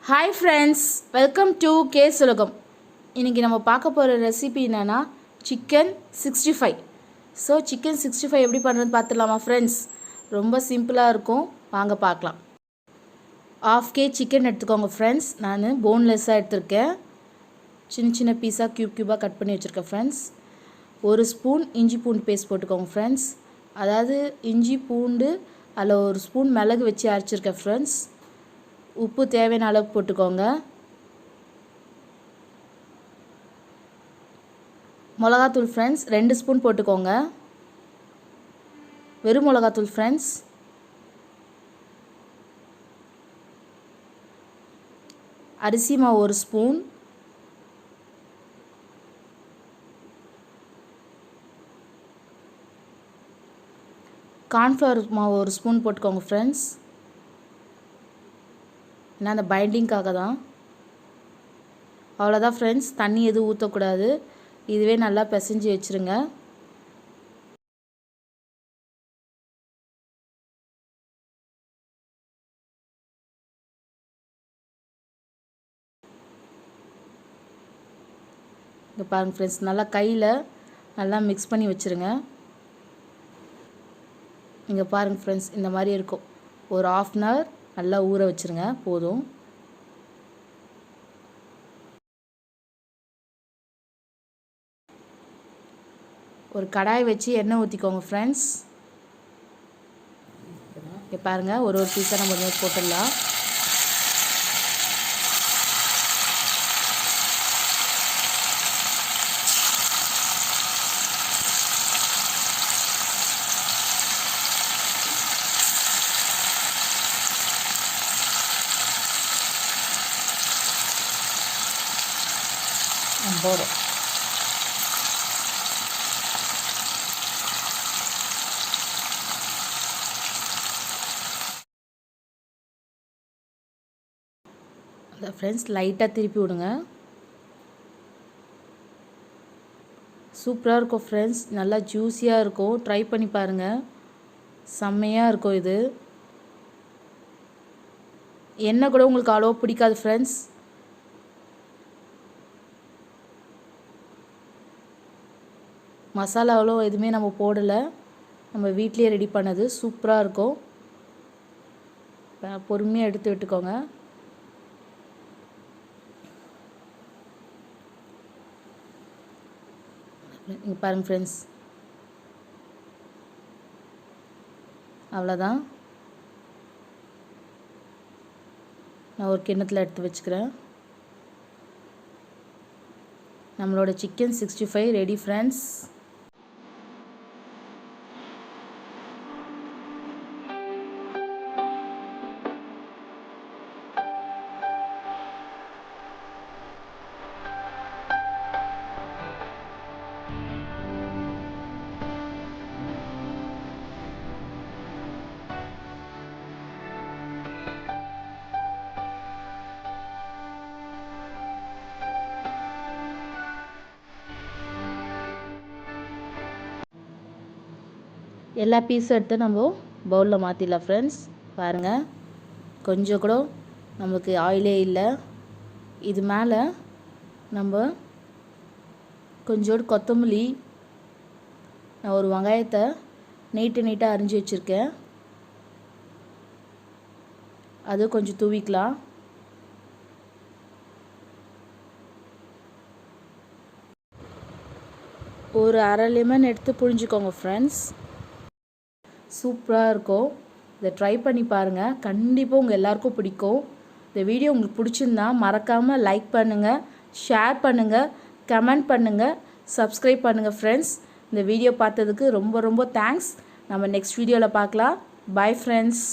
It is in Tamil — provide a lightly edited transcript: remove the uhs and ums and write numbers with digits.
ஹாய் ஃப்ரெண்ட்ஸ், வெல்கம் டு கேஸ் உலகம். இன்றைக்கி நம்ம பார்க்க போகிற ரெசிபி என்னென்னா சிக்கன் 65. ஸோ சிக்கன் 65 எப்படி பண்ணுறது பார்த்துடலாமா ஃப்ரெண்ட்ஸ்? ரொம்ப சிம்பிளாக இருக்கும், வாங்க பார்க்கலாம். 1/2 kg சிக்கன் எடுத்துக்கோங்க ஃப்ரெண்ட்ஸ். நான் போன்லெஸ்ஸாக எடுத்திருக்கேன். சின்ன சின்ன பீஸாக க்யூபாக கட் பண்ணி வச்சுருக்கேன் ஃப்ரெண்ட்ஸ். 1 ஸ்பூன் இஞ்சி பூண்டு பேஸ்ட் போட்டுக்கோங்க ஃப்ரெண்ட்ஸ். அதாவது இஞ்சி பூண்டு அதில் 1 ஸ்பூன் மிளகு வச்சு அரைச்சிருக்கேன் ஃப்ரெண்ட்ஸ். உப்பு தேவையான அளவு போட்டுக்கோங்க. மிளகாத்தூள் ஃப்ரெண்ட்ஸ் 2 ஸ்பூன் போட்டுக்கோங்க. வெறும் மிளகாத்தூள் ஃப்ரெண்ட்ஸ். அரிசி மாவு 1 ஸ்பூன். கார்ன்ஃப்ளவர் மாவு 1 ஸ்பூன் போட்டுக்கோங்க ஃப்ரெண்ட்ஸ். ஏன்னா அந்த பைண்டிங்காக தான். அவ்வளோதான் ஃப்ரெண்ட்ஸ், தண்ணி எதுவும் ஊற்றக்கூடாது. இதுவே நல்லா பிசைஞ்சு வச்சுருங்க. இங்கே பாருங்கள் ஃப்ரெண்ட்ஸ், நல்லா கையில் நல்லா மிக்ஸ் பண்ணி வச்சுருங்க. இங்கே பாருங்கள் ஃப்ரெண்ட்ஸ், இந்த மாதிரி இருக்கும். ஒரு 1/2 அன் ஹவர் நல்லா ஊற வச்சுருங்க, போதும். ஒரு கடாய் வச்சு எண்ணெய் ஊற்றிக்கோங்க ஃப்ரெண்ட்ஸ். இங்கே பாருங்கள், ஒரு பீஸாக நம்ம போட்டுடலாம். போடும். அந்த ஃப்ரெண்ட்ஸ் லைட்டாக திருப்பி விடுங்க. சூப்பராக இருக்கும் ஃப்ரெண்ட்ஸ், நல்லா ஜூஸியாக இருக்கும். ட்ரை பண்ணி பாருங்கள், செம்மையாக இருக்கும். இது எண்ணெய் கூட உங்களுக்கு அவ்வளோ பிடிக்காது ஃப்ரெண்ட்ஸ். மசாலா அவ்வளோ எதுவுமே நம்ம போடலை, நம்ம வீட்லேயே ரெடி பண்ணது. சூப்பராக இருக்கும். பொறுமையாக எடுத்து விட்டுக்கோங்க. இங்கே பாருங்கள் ஃப்ரெண்ட்ஸ், அவ்வளோதான். நான் ஒரு கிண்ணத்தில் எடுத்து வச்சுக்கிறேன். நம்மளோட சிக்கன் 65 ரெடி ஃப்ரெண்ட்ஸ். எல்லா பீஸும் எடுத்து நம்ம பவுலில் மாற்றிடலாம் ஃப்ரெண்ட்ஸ். பாருங்கள், கொஞ்சம் கூட நமக்கு ஆயிலே இல்லை. இது மேலே நம்ம கொஞ்சோடு கொத்தமல்லி, நான் ஒரு வெங்காயத்தை நீட்டாக அரிஞ்சு வச்சுருக்கேன், அது கொஞ்சம் தூவிக்கலாம். ஒரு அரை லெமன் எடுத்து புழிஞ்சிக்கோங்க ஃப்ரெண்ட்ஸ். சூப்பராக இருக்கும். இதை ட்ரை பண்ணி பாருங்கள், கண்டிப்பாக உங்கள் எல்லாருக்கும் பிடிக்கும். இந்த வீடியோ உங்களுக்கு பிடிச்சிருந்தா மறக்காமல் லைக் பண்ணுங்கள், ஷேர் பண்ணுங்கள், கமெண்ட் பண்ணுங்கள், சப்ஸ்கிரைப் பண்ணுங்கள் ஃப்ரெண்ட்ஸ். இந்த வீடியோ பார்த்ததுக்கு ரொம்ப ரொம்ப தேங்க்ஸ். நம்ம நெக்ஸ்ட் வீடியோவில் பார்க்கலாம். Bye friends.